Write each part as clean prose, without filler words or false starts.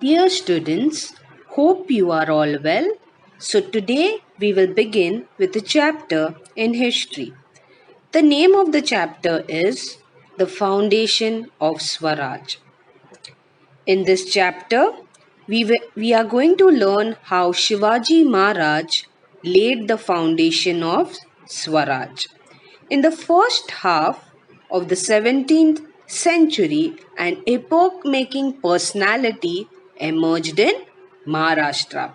Dear students, hope you are all well. So today we will begin with a chapter in history. The name of the chapter is The Foundation of Swaraj. In this chapter, we are going to learn how Shivaji Maharaj laid the foundation of Swaraj. In the first half of the 17th century, an epoch making personality emerged in Maharashtra.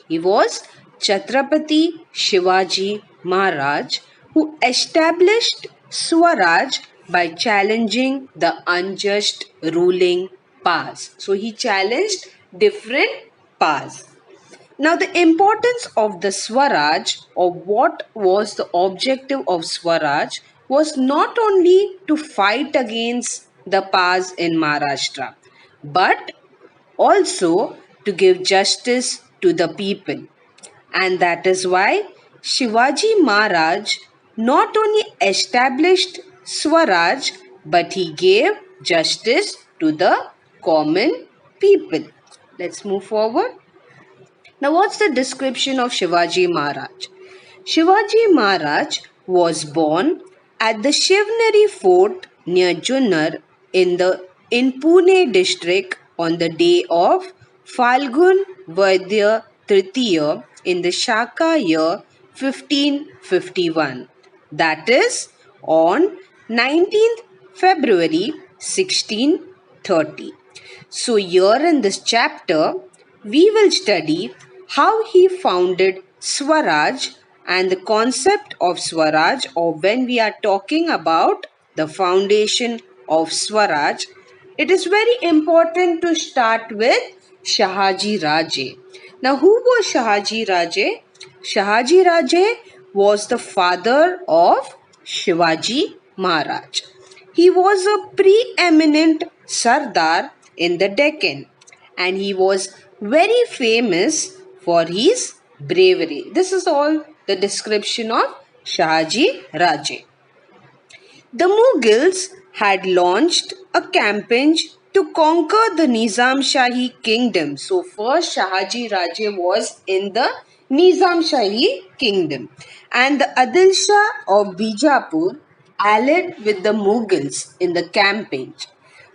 He was Chhatrapati Shivaji Maharaj, who established Swaraj by challenging the unjust ruling powers. So he challenged different powers. Now, the importance of the Swaraj, or what was the objective of Swaraj, was not only to fight against the powers in Maharashtra, but also to give justice to the people. And that is why Shivaji Maharaj not only established Swaraj, but he gave justice to the common people. Let's move forward. Now, what's the description of Shivaji Maharaj? Shivaji Maharaj was born at the Shivneri fort near Junnar in Pune district on the day of Falgun Vaidya Tritiya in the Shaka year 1551. That is on 19th February 1630. So here in this chapter, we will study how he founded Swaraj and the concept of Swaraj, or when we are talking about the foundation of Swaraj, it is very important to start with Shahaji Raje. Now, who was Shahaji Raje? Shahaji Raje was the father of Shivaji Maharaj. He was a preeminent Sardar in the Deccan, and he was very famous for his bravery. This is all the description of Shahaji Raje. The Mughals had launched a campaign to conquer the Nizam Shahi kingdom. So first Shahaji Raje was in the Nizam Shahi kingdom, and the Adil Shah of Bijapur allied with the Mughals in the campaign.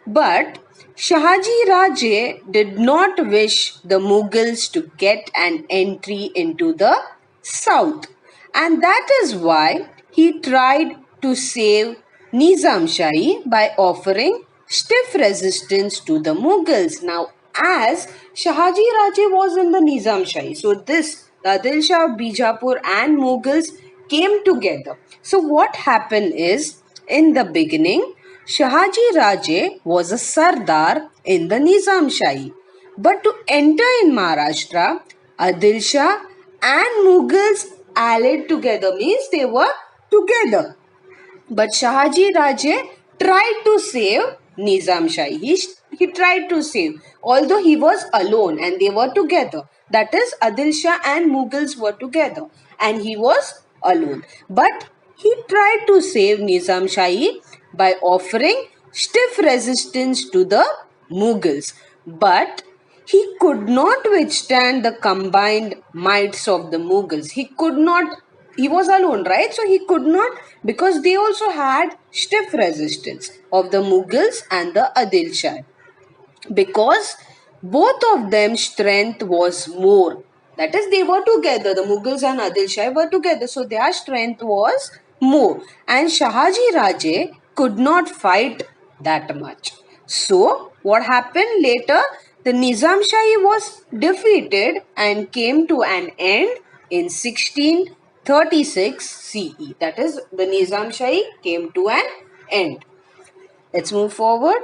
But Shahaji Raje did not wish the Mughals to get an entry into the south, and that is why he tried to save Nizam Shahi by offering stiff resistance to the Mughals. Now, as Shahaji Raje was in the Nizam Shahi, so this Adil Shah of Bijapur and Mughals came together. So what happened is, in the beginning, Shahaji Raje was a Sardar in the Nizam Shahi. But to enter in Maharashtra, Adil Shah and Mughals allied together, means they were together. But Shahaji Raje tried to save Nizam Shahi. He tried to save, although he was alone and they were together. That is, Adil Shah and Mughals were together and he was alone. But he tried to save Nizam Shahi by offering stiff resistance to the Mughals. But he could not withstand the combined mights of the Mughals. He was alone, right? So he could not, because they also had stiff resistance of the Mughals and the Adil Shah. Because both of them strength was more. That is, they were together. The Mughals and Adil Shah were together. So their strength was more. And Shahaji Raje could not fight that much. So what happened later? The Nizam Shahi was defeated and came to an end in 1636 CE. That is, the Nizam Shahi came to an end. Let's move forward.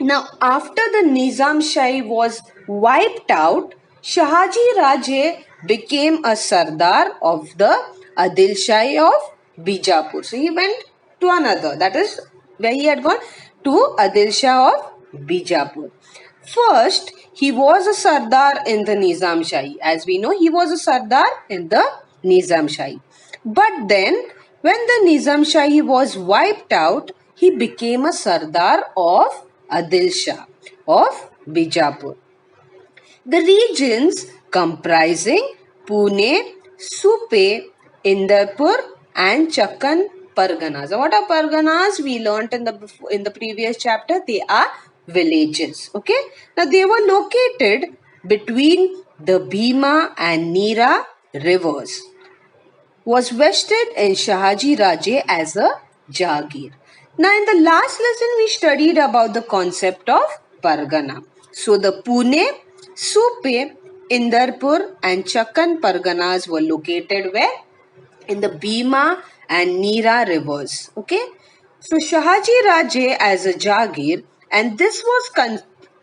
Now, after the Nizam Shahi was wiped out, Shahaji Raje became a Sardar of the Adil Shahi of Bijapur. So he went to another, that is where he had gone, to Adil Shah of Bijapur. First, he was a Sardar in the Nizam Shahi. As we know, he was a Sardar in the Nizam Shahi. But then, when the Nizam Shahi was wiped out, he became a Sardar of Adil Shah of Bijapur. The regions comprising Pune, Supe, Indarpur and Chakkan Parganas. What are Parganas? We learnt in the previous chapter. They are villages. Okay. Now they were located between the Bhima and Nira rivers. Was vested in Shahaji Raje as a Jagir. Now in the last lesson we studied about the concept of Pargana. So the Pune, Supe, Indarpur and Chakkan Parganas were located where? In the Bhima and Nira rivers. Okay. So Shahaji Raje as a Jagir, and this was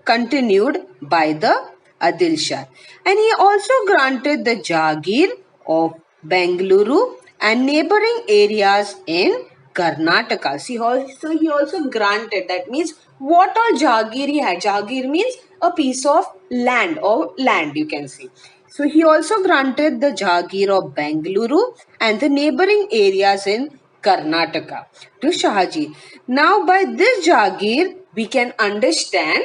continued by the Adil Shah. And he also granted the Jagir of Bengaluru and neighboring areas in Karnataka. See, so he also granted, that means what all Jagir he had. Jagir means a piece of land, or land you can say. So he also granted the Jagir of Bengaluru and the neighboring areas in Karnataka to Shahaji. Now by this Jagir we can understand.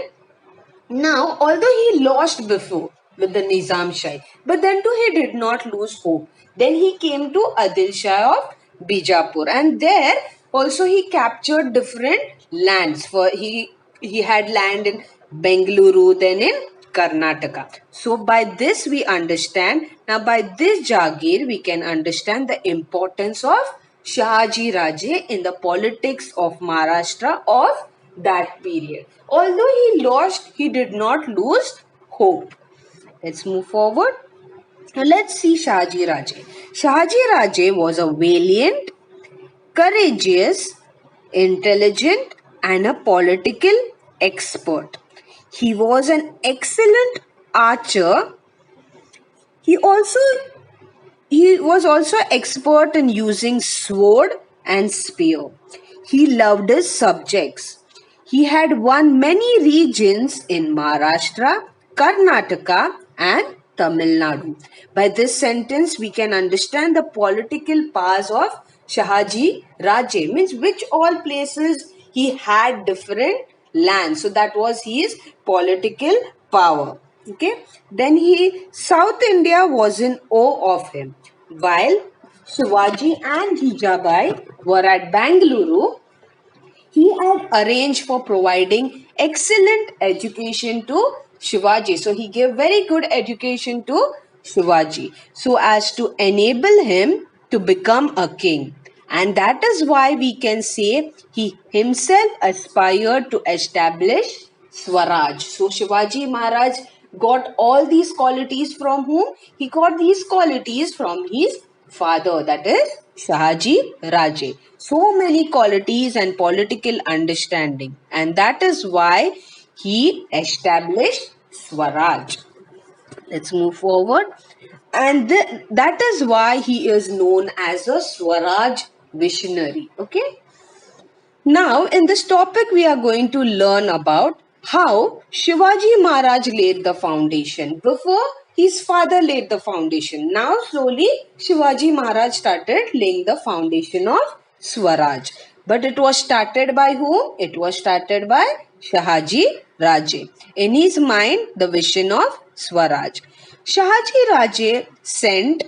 Now, although he lost before with the Nizam Shah, but then too he did not lose hope. Then he came to Adil Shah of Bijapur, and there also he captured different lands. He had land in Bengaluru, then in Karnataka. So by this we understand. Now by this Jagir we can understand the importance of Shahaji Raje in the politics of Maharashtra of that period. Although he lost, he did not lose hope. Let's move forward. Now let's see Shahaji Raje. Shahaji Raje was a valiant, courageous, intelligent and a political expert. He was an excellent archer. He was also expert in using sword and spear. He loved his subjects. He had won many regions in Maharashtra, Karnataka and Tamil Nadu. By this sentence, we can understand the political powers of Shahaji Raje, means which all places he had different lands. So that was his political power. Okay. Then South India was in awe of him. While Shivaji and Jijabai were at Bangalore, he had arranged for providing excellent education to Shivaji. So he gave very good education to Shivaji so as to enable him to become a king. And that is why we can say he himself aspired to establish Swaraj. So Shivaji Maharaj got all these qualities from whom? He got these qualities from his father, that is Shahaji Raje. So many qualities and political understanding, and that is why he established Swaraj. Let's move forward. And that is why he is known as a Swaraj visionary. Okay. Now, in this topic, we are going to learn about how Shivaji Maharaj laid the foundation. Before, his father laid the foundation. Now, slowly, Shivaji Maharaj started laying the foundation of Swaraj. But it was started by whom? It was started by Shahaji Raje. In his mind, the vision of Swaraj. Shahaji Raje sent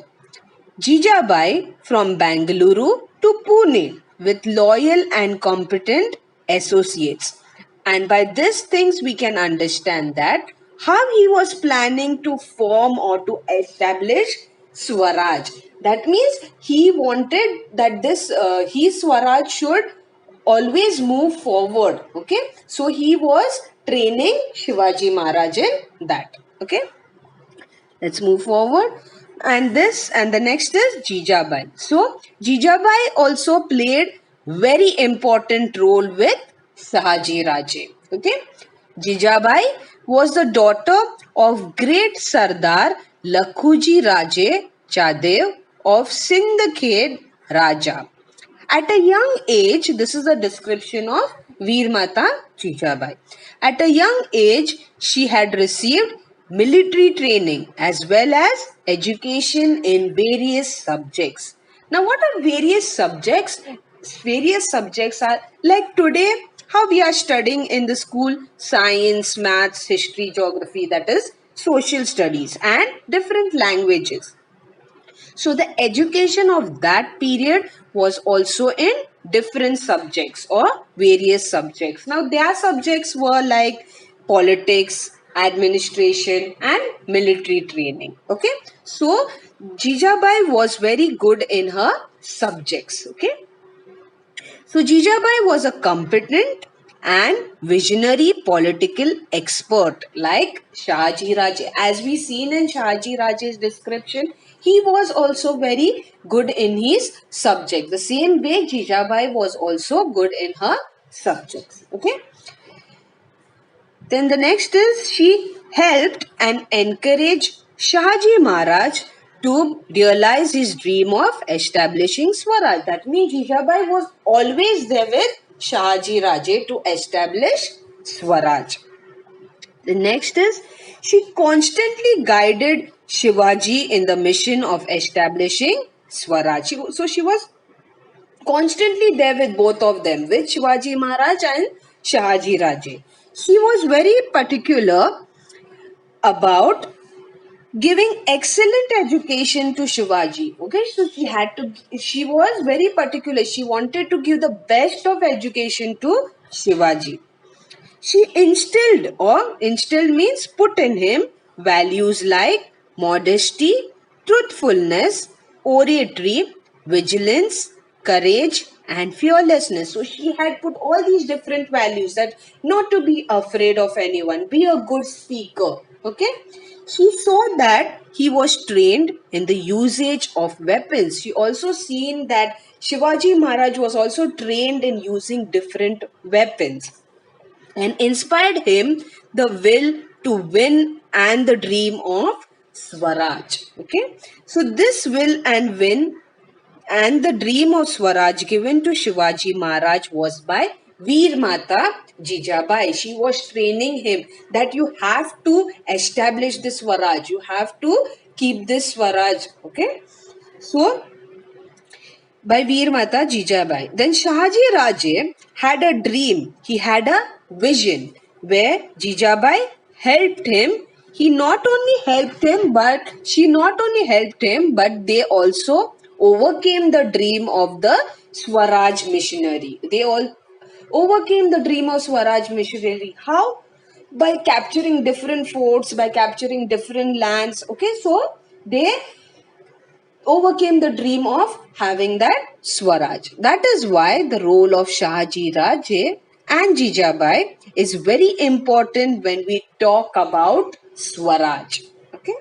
Jijabai from Bangalore to Pune with loyal and competent associates. And by these things we can understand that how he was planning to form or to establish Swaraj. That means he wanted that his Swaraj should always move forward. Okay. So he was training Shivaji Maharaj in that. Okay. Let's move forward. And the next is Jijabai. So Jijabai also played very important role with Shahaji Raje. Okay. Jijabai was the daughter of great Sardar Lakhuji Raje Chadev of Sindhkhed Raja. At a young age, this is a description of Veer Mata Jijabai. At a young age, she had received military training as well as education in various subjects. Now, what are various subjects? Various subjects are like today, how we are studying in the school science, maths, history, geography, that is social studies and different languages. So the education of that period was also in different subjects or various subjects. Now their subjects were like politics, administration and military training. Okay. So Jijabai was very good in her subjects. Okay. So Jijabai was a competent and visionary political expert like Shahaji Raje. As we seen in Shahaji Raje's description, he was also very good in his subject. The same way Jijabai was also good in her subjects. Okay. Then the next is she helped and encouraged Shahaji Maharaj to realize his dream of establishing Swaraj. That means Jijabai was always there with Shahaji Raje to establish Swaraj. The next is she constantly guided Shivaji in the mission of establishing Swaraj. So she was constantly there with both of them, with Shivaji Maharaj and Shahaji Raje. She was very particular about giving excellent education to Shivaji. Okay, so she was very particular. She wanted to give the best of education to Shivaji. She instilled means put in him values like modesty, truthfulness, oratory, vigilance, courage, and fearlessness. So she had put all these different values that not to be afraid of anyone, be a good speaker. Okay. She saw that he was trained in the usage of weapons. She also seen that Shivaji Maharaj was also trained in using different weapons and inspired him the will to win and the dream of Swaraj. Okay, so this will and win and the dream of Swaraj given to Shivaji Maharaj was by Veer Mata Jijabai. She was training him that you have to establish this Swaraj, you have to keep this Swaraj. Okay, so by Veer Mata Jijabai. Then Shahaji Raje had a dream, he had a vision where Jijabai helped him. He not only helped him, but she not only helped him, but they also overcame the dream of the Swaraj missionary. They all overcame the dream of Swaraj missionary. How? By capturing different forts, by capturing different lands. Okay, so they overcame the dream of having that Swaraj. That is why the role of Shahaji Raje and Jijabai is very important when we talk about Swaraj. Okay,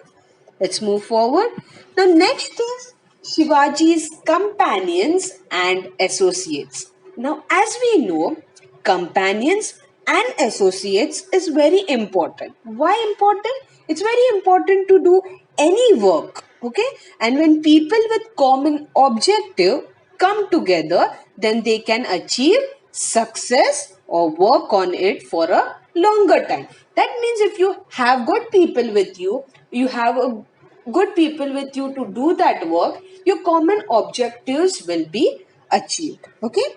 let's move forward. Now, next is Shivaji's companions and associates. Now, as we know, companions and associates is very important. Why important? It's very important to do any work. Okay, and when people with common objective come together, then they can achieve success or work on it for a longer time. That means if you have good people with you, you have a good people with you to do that work, your common objectives will be achieved. Okay.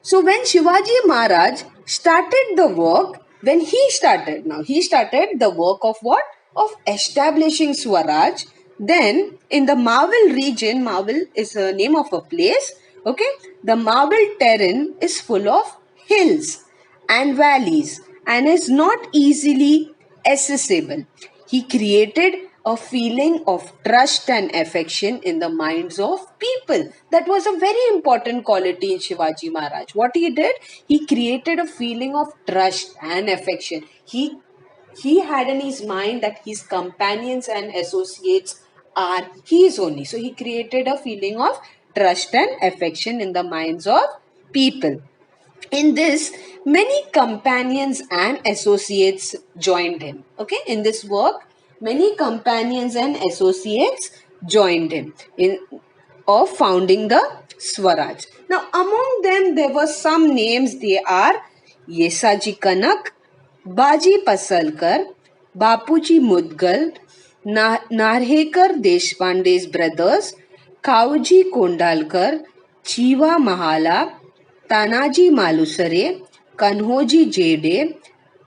So when Shivaji Maharaj started the work, he started the work of what? Of establishing Swaraj. Then in the Marvel region, Marvel is a name of a place. Okay, the Marvel terrain is full of hills and valleys and is not easily accessible. He created a feeling of trust and affection in the minds of people. That was a very important quality in Shivaji Maharaj. What he did, he created a feeling of trust and affection. He had in his mind that his companions and associates are his only. So he created a feeling of trust and affection in the minds of people. In this, many companions and associates joined him. Okay, in this work, many companions and associates joined him in of founding the Swaraj. Now, among them, there were some names. They are Yesaji Kanak, Baji Pasalkar, Bapuji Mudgal, Narhekar Deshpande's brothers, Kauji Kondalkar, Chiva Mahala, Tanaji Malusare, Kanhoji Jede,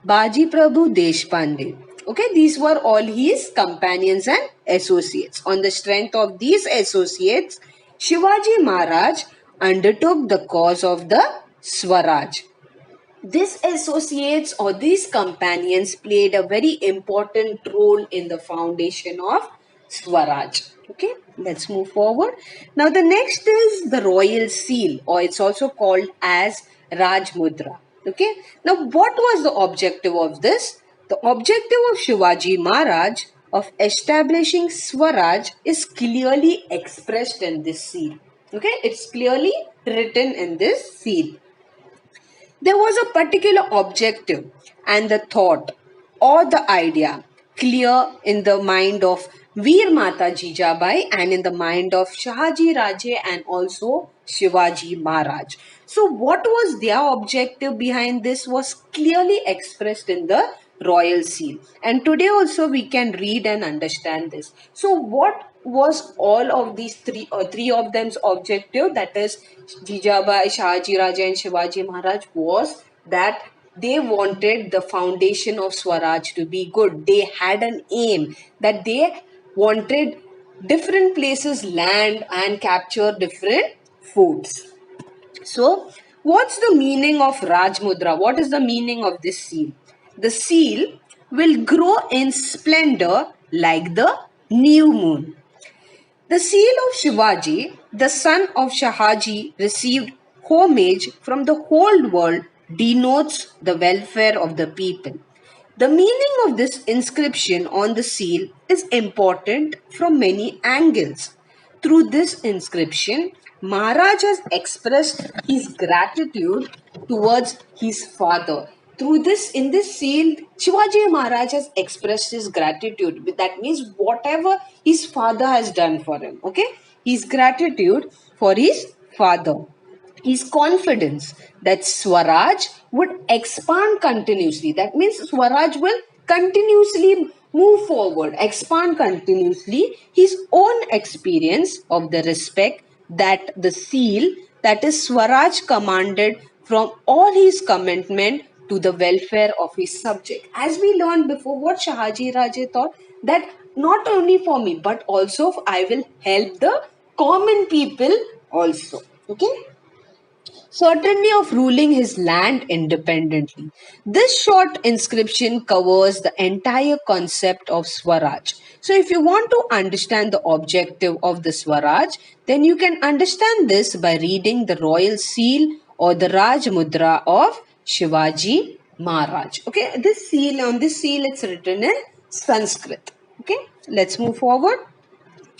Baji Prabhu Deshpande. Okay, these were all his companions and associates. On the strength of these associates, Shivaji Maharaj undertook the cause of the Swaraj. These associates or these companions played a very important role in the foundation of Swaraj. Okay, let's move forward. Now, the next is the royal seal, or it's also called as Raj Mudra. Okay, now what was the objective of this? The objective of Shivaji Maharaj of establishing Swaraj is clearly expressed in this seal. Okay, it's clearly written in this seal. There was a particular objective and the thought or the idea clear in the mind of Veer Mata Jijabai and in the mind of Shahaji Raje and also Shivaji Maharaj. So what was their objective behind this was clearly expressed in the royal seal. And today also we can read and understand this. So what was all of these three of them's objective, that is Jijabai, Shahaji Raja and Shivaji Maharaj, was that they wanted the foundation of Swaraj to be good. They had an aim that they wanted different places land and capture different forts. So, what's the meaning of Raj Mudra? What is the meaning of this seal? The seal will grow in splendor like the new moon. The seal of Shivaji, the son of Shahaji, received homage from the whole world, denotes the welfare of the people. The meaning of this inscription on the seal is important from many angles. Through this inscription, Maharaj has expressed his gratitude towards his father. Through this, in this seal, Shivaji Maharaj has expressed his gratitude. That means whatever his father has done for him. Okay, his gratitude for his father. His confidence that Swaraj would expand continuously. That means Swaraj will continuously move forward, expand continuously. His own experience of the respect that the seal, that is Swaraj, commanded from all his commitment to the welfare of his subject. As we learned before, what Shahaji Raje thought, that not only for me but also I will help the common people also. Okay, certainly of ruling his land independently. This short inscription covers the entire concept of Swaraj. So, if you want to understand the objective of the Swaraj, then you can understand this by reading the royal seal or the Raj Mudra of Shivaji Maharaj. Okay, this seal, on this seal, it's written in Sanskrit. Okay, let's move forward.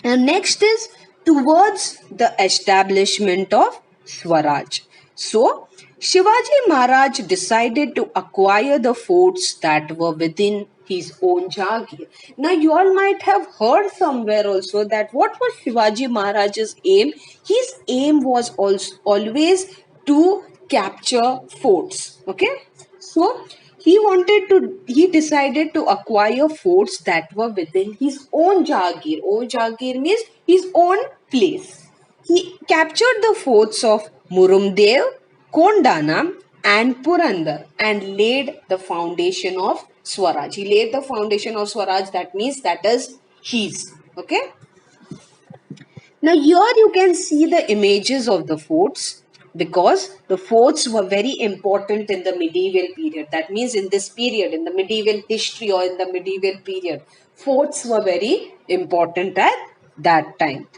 And next is towards the establishment of Swaraj. So, Shivaji Maharaj decided to acquire the forts that were within his own Jagir. Now, you all might have heard somewhere also that what was Shivaji Maharaj's aim? His aim was also always to capture forts. Okay, so he decided to acquire forts that were within his own Jagir. Own Jagir means his own place. He captured the forts of Murumdev, Kondana, and Purandar and laid the foundation of Swaraj. He laid the foundation of Swaraj, that means that is his. Okay. Now here you can see the images of the forts, because the forts were very important in the medieval period. That means in this period, in the medieval history or in the medieval period, forts were very important at that time.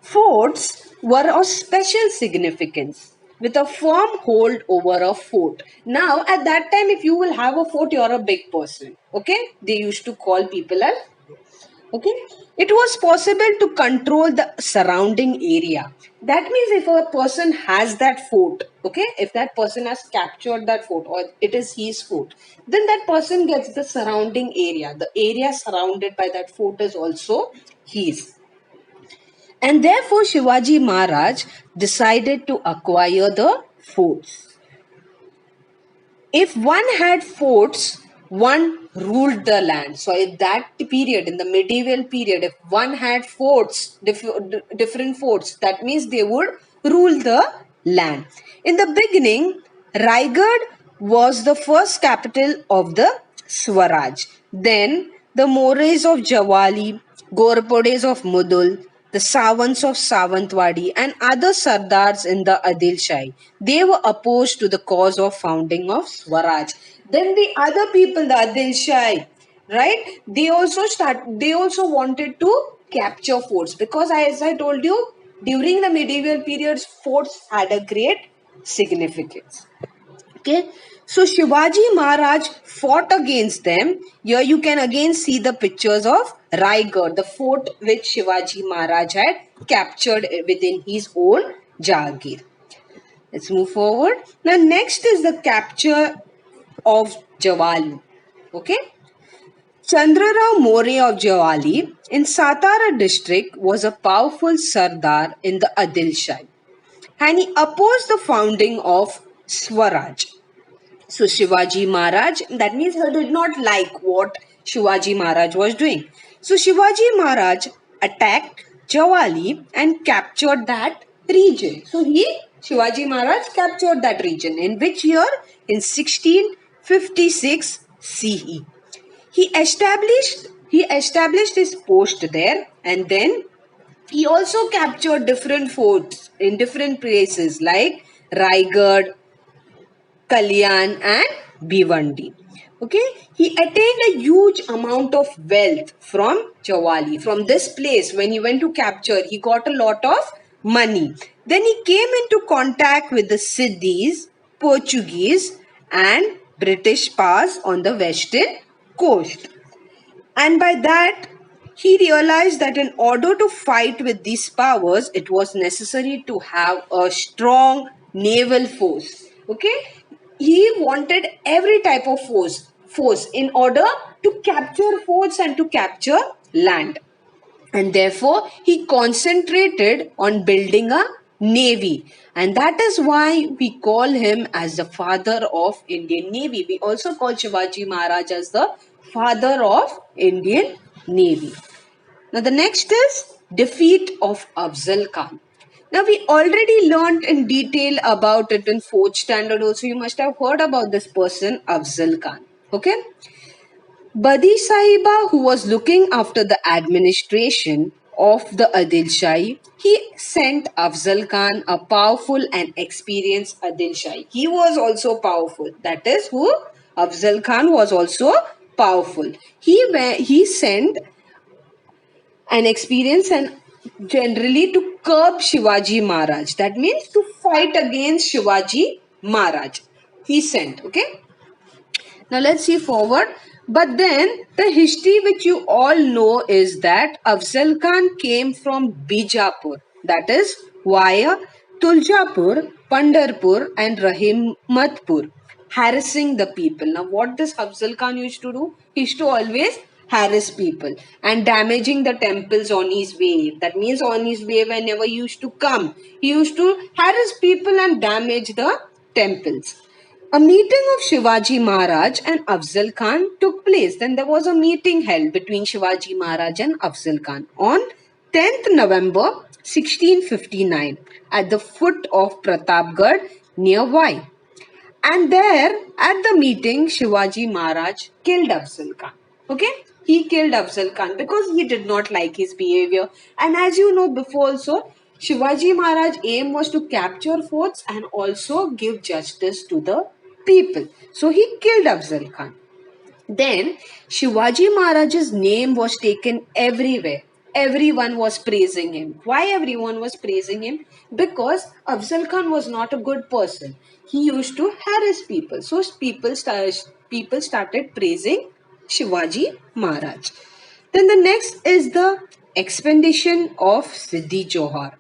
Forts were of special significance with a firm hold over a fort. Now at that time, if you will have a fort, you are a big person. Okay, they used to call people as, okay, it was possible to control the surrounding area. That means if a person has that fort, okay, if that person has captured that fort or it is his fort, then that person gets the surrounding area. The area surrounded by that fort is also his. And therefore Shivaji Maharaj decided to acquire the forts. If one had forts, one ruled the land. So, in that period, in the medieval period, if one had forts, different forts, that means they would rule the land. In the beginning, Raigad was the first capital of the Swaraj. Then the Morays of Jawali, Gorpodes of Mudul, the Sawants of Sawantwadi, and other Sardars in the Adil Shahi. They were opposed to the cause of founding of Swaraj. Then the other people, the Adil Shahi, right? They also wanted to capture forts because, as I told you, during the medieval periods, forts had a great significance. Okay, so Shivaji Maharaj fought against them. Here you can again see the pictures of Raigad, the fort which Shivaji Maharaj had captured within his own Jagir. Let's move forward. Now, next is the capture of Jawali. Okay, Chandrarao More of Jawali in Satara district was a powerful Sardar in the Adil Shahi, and he opposed the founding of Swaraj. So Shivaji Maharaj, that means he did not like what Shivaji Maharaj was doing. So Shivaji Maharaj attacked Jawali and captured that region. So Shivaji Maharaj captured that region. In which year? In 1656 CE. He established his post there, and then he also captured different forts in different places like Raigad, Kalyan and Bhiwandi. Okay, he attained a huge amount of wealth from Jawali. From this place, when he went to capture, he got a lot of money. Then he came into contact with the Siddhis, Portuguese, and British powers on the western coast. And by that, he realized that in order to fight with these powers, it was necessary to have a strong naval force. Okay? He wanted every type of force in order to capture forts and to capture land. And therefore, he concentrated on building a navy. And that is why we call him as the father of Indian Navy. We also call Shivaji Maharaj as the father of Indian Navy. Now, the next is defeat of Afzal Khan. Now, we already learned in detail about it in 4th standard also. You must have heard about this person, Afzal Khan. Okay? Badi Sahiba, who was looking after the administration of the Adil Shahi, he sent Afzal Khan, a powerful and experienced Adil Shahi. He was also powerful. That is who? Afzal Khan was also powerful. He sent an experience and generally to curb Shivaji Maharaj. That means to fight against Shivaji Maharaj. He sent, okay? Now let's see forward. But then the history which you all know is that Afzal Khan came from Bijapur, that is via Tuljapur, Pandarpur and Rahimatpur, harassing the people. Now what this Afzal Khan used to do? He used to always harass people and damaging the temples on his way. That means on his way whenever he used to come, he used to harass people and damage the temples. A meeting of Shivaji Maharaj and Afzal Khan took place. Then there was a meeting held between Shivaji Maharaj and Afzal Khan on 10th November 1659 at the foot of Pratapgarh near Vai. And there at the meeting, Shivaji Maharaj killed Afzal Khan. Okay? He killed Afzal Khan because he did not like his behavior. And as you know before also, Shivaji Maharaj's aim was to capture forts and also give justice to the people. So he killed Afzal Khan. Then Shivaji Maharaj's name was taken everywhere. Everyone was praising him. Why everyone was praising him? Because Afzal Khan was not a good person. He used to harass people. So people started praising Shivaji Maharaj. Then the next is the expedition of Siddhi Johar.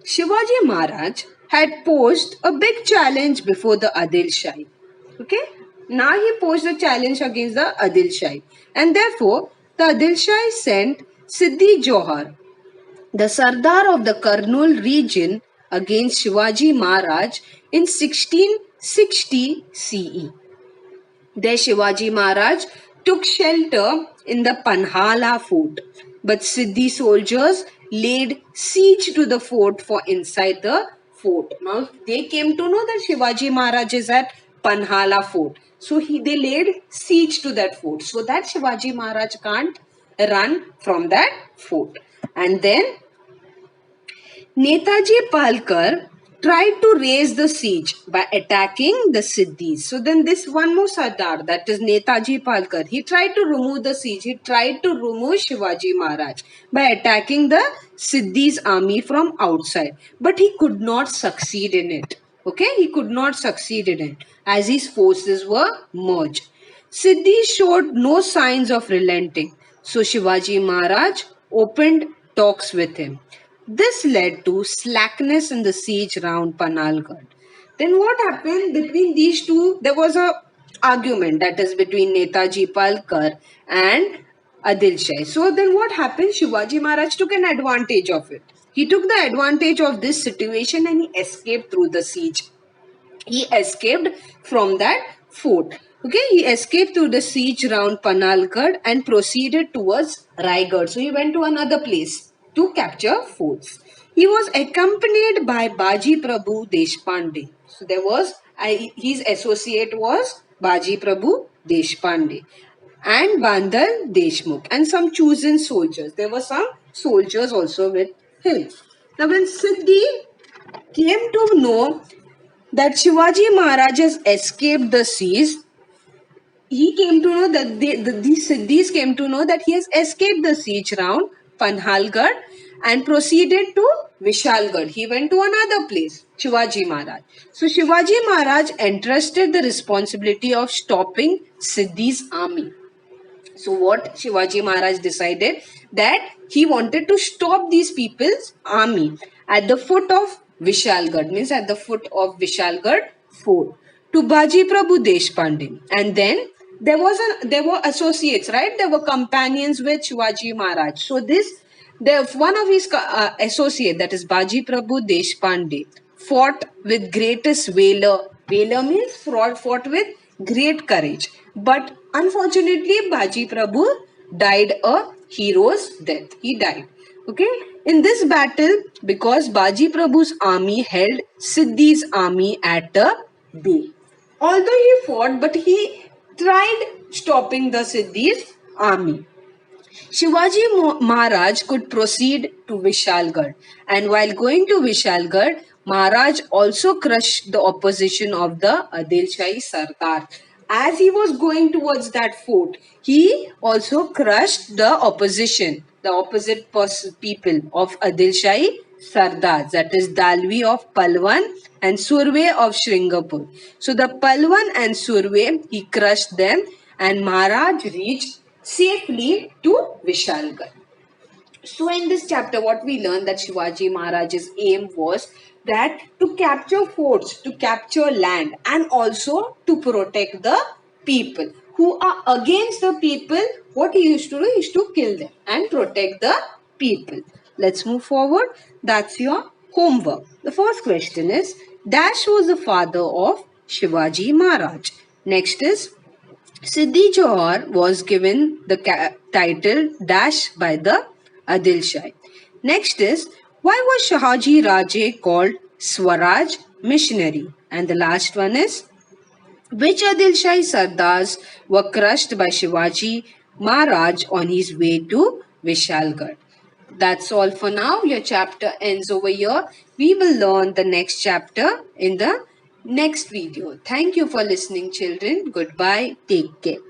Shivaji Maharaj had posed a big challenge before the Adil Shahi. Okay? Now he posed a challenge against the Adil Shahi. And therefore, the Adil Shahi sent Siddhi Johar, the Sardar of the Kurnool region, against Shivaji Maharaj in 1660 CE. There Shivaji Maharaj took shelter in the Panhala fort, but Siddhi soldiers laid siege to the fort for inside the fort. Now they came to know that Shivaji Maharaj is at Panhala fort. So they laid siege to that fort so that Shivaji Maharaj can't run from that fort. And then Netaji Palkar tried to raise the siege by attacking the Siddhis. So then this one more Sardar, that is Netaji Palkar, he tried to remove the siege. He tried to remove Shivaji Maharaj by attacking the Siddhis army from outside. But he could not succeed in it. Okay, he could not succeed in it as his forces were merged. Siddhi showed no signs of relenting. So Shivaji Maharaj opened talks with him. This led to slackness in the siege round Panalgarh. Then what happened between these two? There was a argument, that is between Netaji Palkar and Adil Shah. So then what happened? Shivaji Maharaj took an advantage of it. He took the advantage of this situation and he escaped through the siege. He escaped from that fort. Okay, he escaped through the siege round Panalgarh and proceeded towards Raigad. So he went to another place to capture forts. He was accompanied by Baji Prabhu Deshpande. So there was his associate was Baji Prabhu Deshpande and Bandal Deshmukh and some chosen soldiers. There were some soldiers also with him. Now when Siddhi came to know that Shivaji Maharaj has escaped the siege, he came to know that these Siddhis came to know that he has escaped the siege round Panhalgarh and proceeded to Vishalgarh. He went to another place, Shivaji Maharaj. So Shivaji Maharaj entrusted the responsibility of stopping Siddhi's army. So what Shivaji Maharaj decided, that he wanted to stop these people's army at the foot of Vishalgarh, means at the foot of Vishalgarh fort, to Baji Prabhu Deshpande. And then there were associates, right? There were companions with Shivaji Maharaj. So one of his associate, that is Baji Prabhu Deshpande, fought with greatest valor. Valor means fought with great courage. But unfortunately, Baji Prabhu died a hero's death. He died. Okay. In this battle, because Baji Prabhu's army held Siddhi's army at a bay. Although he fought, but he tried stopping the Siddhi's army. Shivaji Maharaj could proceed to Vishalgarh, and while going to Vishalgarh, Maharaj also crushed the opposition of the Adil Shahi Sardar. As he was going towards that fort, he also crushed the opposition, the opposite people of Adil Shahi Sardars, that is Dalvi of Palwan and Surve of Sringapur. So the Palwan and Surve, he crushed them, and Maharaj reached safely to Vishalgarh. So in this chapter, what we learned, that Shivaji Maharaj's aim was that to capture forts, to capture land, and also to protect the people who are against the people. What he used to do is to kill them and protect the people. Let's move forward. That's your homework. The first question is, Dash was the father of Shivaji Maharaj. Next is, Siddhi Johar was given the title Dash by the Adil Shah. Next is, why was Shahaji Raje called Swaraj missionary? And the last one is, which Adil Shahi Sardars were crushed by Shivaji Maharaj on his way to Vishalgarh? That's all for now. Your chapter ends over here. We will learn the next chapter in the next video. Thank you for listening, children. Goodbye. Take care.